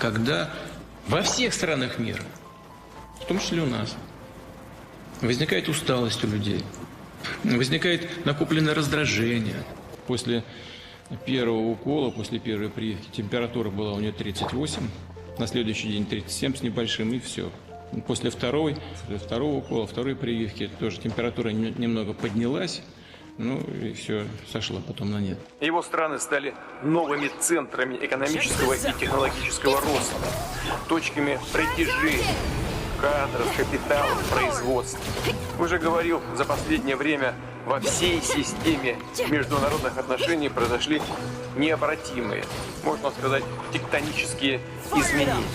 когда во всех странах мира, в том числе у нас, возникает усталость у людей, возникает накопленное раздражение. После первого укола, после первой прививки температура была у нее 38, на следующий день 37 с небольшим, и все. После второго укола, второй прививки тоже температура немного поднялась, ну и все, сошло потом на нет. Его страны стали новыми центрами экономического и технологического роста, точками притяжения кадров, капитала, производства. Уже говорил, за последнее время во всей системе международных отношений произошли необратимые, можно сказать, тектонические изменения.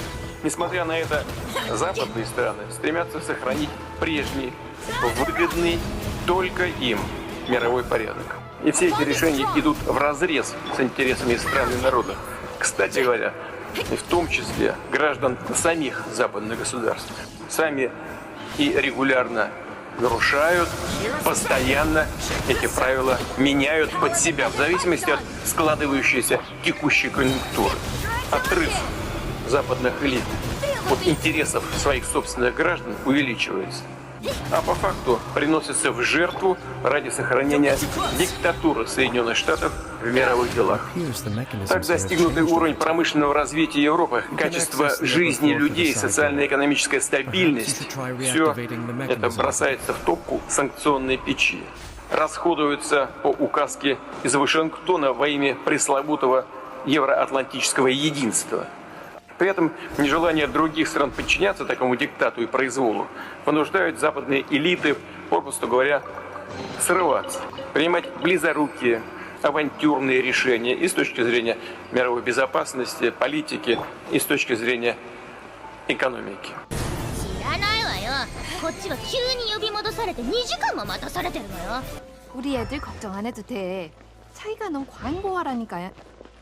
Несмотря на это, западные страны стремятся сохранить прежний, выгодный только им мировой порядок. И все эти решения идут вразрез с интересами стран и народов. Кстати говоря, и в том числе граждан самих западных государств. Сами и регулярно нарушают, постоянно эти правила меняют под себя в зависимости от складывающейся текущей конъюнктуры. Отрыв западных элит от интересов своих собственных граждан увеличивается, а по факту приносится в жертву ради сохранения диктатуры Соединенных Штатов в мировых делах. Так достигнутый уровень промышленного развития Европы, качество жизни людей, социально-экономическая стабильность – все это бросается в топку санкционной печи. Расходуется по указке из Вашингтона во имя пресловутого евроатлантического единства. При этом нежелание других стран подчиняться такому диктату и произволу вынуждают западные элиты, попросту говоря, срываться, принимать близорукие, авантюрные решения и с точки зрения мировой безопасности, политики, и с точки зрения экономики. 우리 애들 걱정 안 해도 돼. 차이가 너무 광고하라니까요.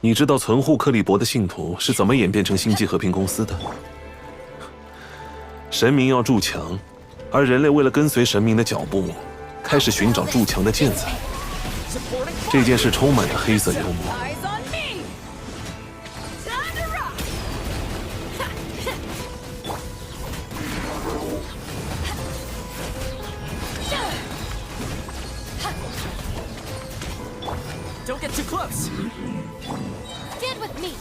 你知道存户克利伯的信徒是怎么演变成星际和平公司的？神明要筑墙，而人类为了跟随神明的脚步，开始寻找筑墙的建材。这件事充满着黑色幽默。Don't get too close. Stand with me.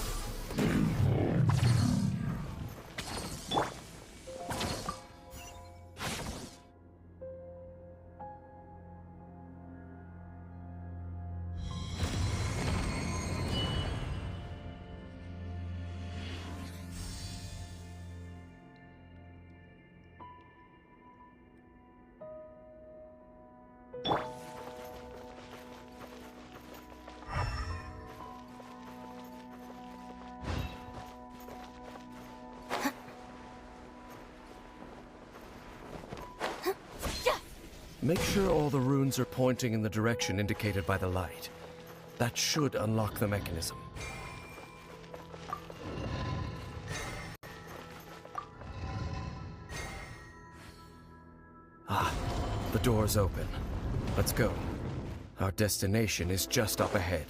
Make sure all the runes are pointing in the direction indicated by the light. That should unlock the mechanism. Ah, the door's open. Let's go. Our destination is just up ahead.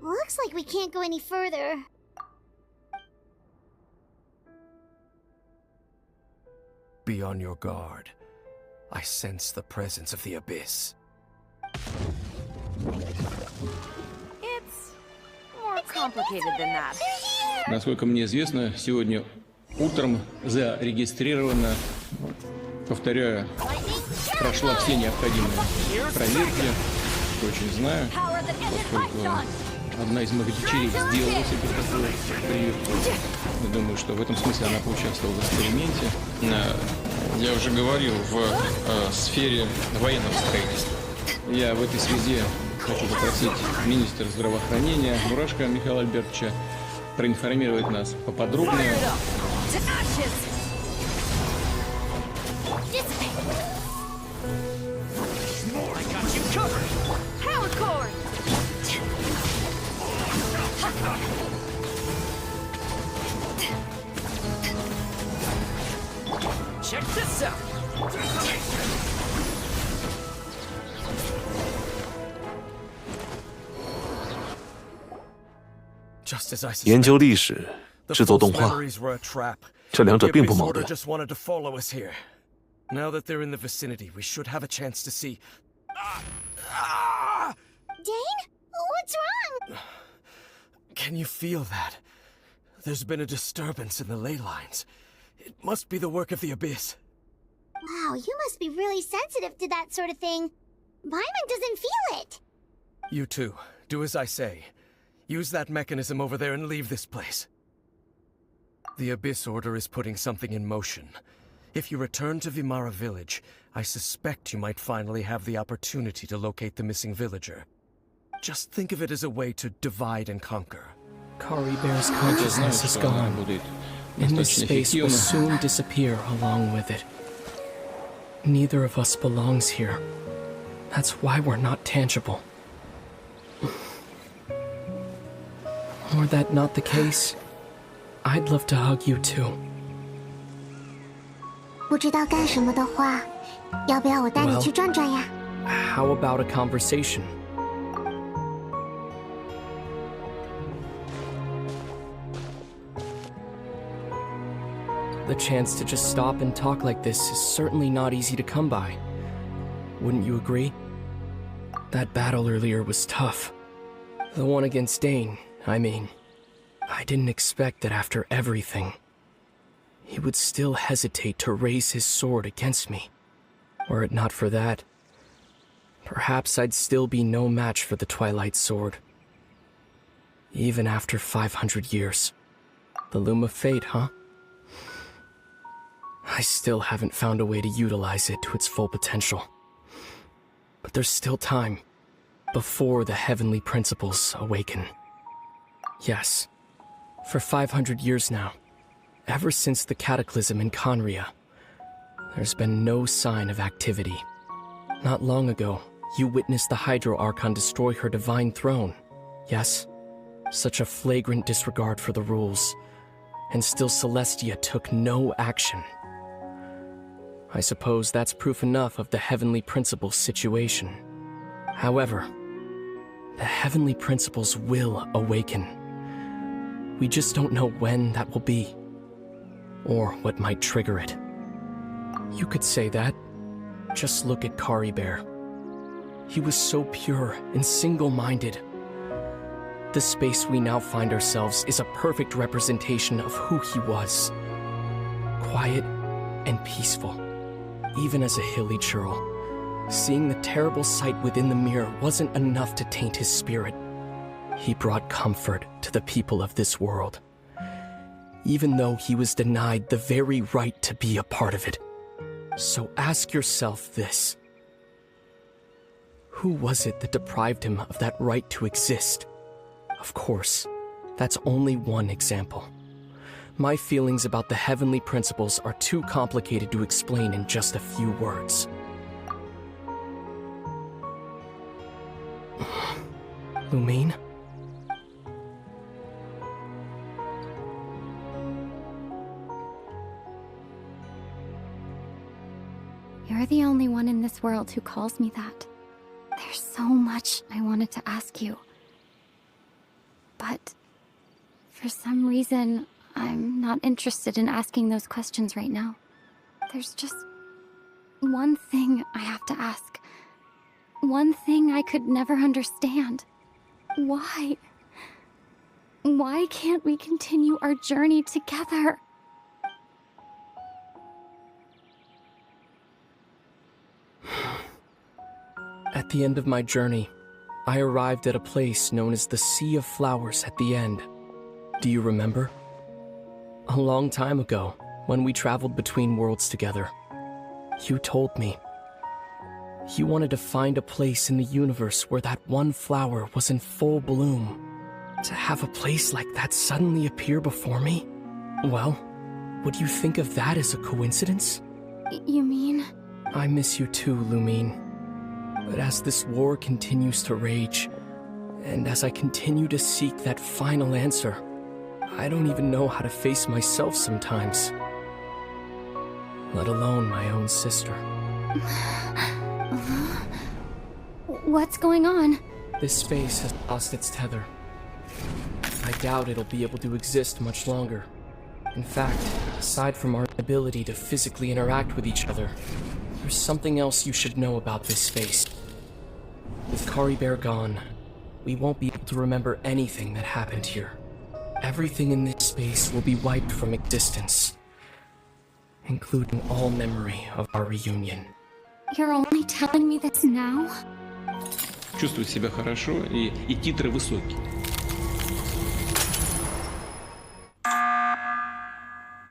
Looks like we can't go any further. Be on your guard. I sense the presence of the abyss. It's more complicated than that. Насколько мне известно, сегодня утром зарегистрировано, повторяю, прошла все необходимые проверки это очень знаю, поскольку одна из моих дочерей сделала себе такую прививку. Я думаю, что в этом смысле она поучаствовала в эксперименте. Я уже говорил в сфере военного строительства. Я в этой связи хочу попросить министра здравоохранения Мурашко Михаила Альбертовича проинформировать нас поподробнее. Check this out. Just as I 研 suspected. 究历史， The 制作 false 动画， memories were a trap. 这两者 The 并不 Abyss 矛 Order 盾。 just wanted to follow us here. Now that they're in the vicinity, we should have a chance to see. Dane? What's wrong? Can you feel that? There's been a disturbance in the ley lines. It must be the work of the Abyss. Wow, you must be really sensitive to that sort of thing. Paimon doesn't feel it. You too. Do as I say. Use that mechanism over there and leave this place. The Abyss Order is putting something in motion. If you return to Vimara Village, I suspect you might finally have the opportunity to locate the missing villager. Just think of it as a way to divide and conquer. Kari Bear's Я знаю, consciousness is что она gone, будет and this достаточно space will эффективна. soon disappear along with it. Neither of us belongs here. That's why we're not tangible. Were that not the case, I'd love to hug you too. 不知道干什么的话，要不要我带你去转转呀？ How about a conversation? The chance to just stop and talk like this is certainly not easy to come by. Wouldn't you agree? That battle earlier was tough. The one against Dane, I mean. I didn't expect that after everything, he would still hesitate to raise his sword against me. Were it not for that, perhaps I'd still be no match for the Twilight Sword. Even after 500 years. The Loom of Fate, huh? I still haven't found a way to utilize it to its full potential. But there's still time, before the heavenly principles awaken. Yes, for 500 years now, ever since the cataclysm in Conria, there's been no sign of activity. Not long ago, you witnessed the Hydro Archon destroy her divine throne, yes? Such a flagrant disregard for the rules, and still Celestia took no action. I suppose that's proof enough of the Heavenly Principles situation. However, the Heavenly Principles will awaken. We just don't know when that will be, or what might trigger it. You could say that. Just look at Kari Bear. He was so pure and single-minded. The space we now find ourselves is a perfect representation of who he was. Quiet and peaceful, even as a hilly churl. Seeing the terrible sight within the mirror wasn't enough to taint his spirit. He brought comfort to the people of this world, even though he was denied the very right to be a part of it. So ask yourself this. Who was it that deprived him of that right to exist? Of course, that's only one example. My feelings about the heavenly principles are too complicated to explain in just a few words. Lumine? You're the only one in this world who calls me that. There's so much I wanted to ask you. But for some reason, I'm not interested in asking those questions right now. There's just one thing I have to ask. One thing I could never understand. Why? Why can't we continue our journey together? At the end of my journey, I arrived at a place known as the Sea of Flowers at the end. Do you remember? A long time ago, when we traveled between worlds together, you told me you wanted to find a place in the universe where that one flower was in full bloom. To have a place like that suddenly appear before me? Well, would you think of that as a coincidence? You mean? I miss you too, Lumine. But as this war continues to rage, and as I continue to seek that final answer, I don't even know how to face myself sometimes. Let alone my own sister. What's going on? This space has lost its tether. I doubt it'll be able to exist much longer. In fact, aside from our ability to physically interact with each other, there's something else you should know about this space. With Kari Bear gone, we won't be able to remember anything that happened here. Everything in this space will be wiped from existence, including all memory of our reunion. You're only telling me this now? Чувствовать себя хорошо и титры высокие.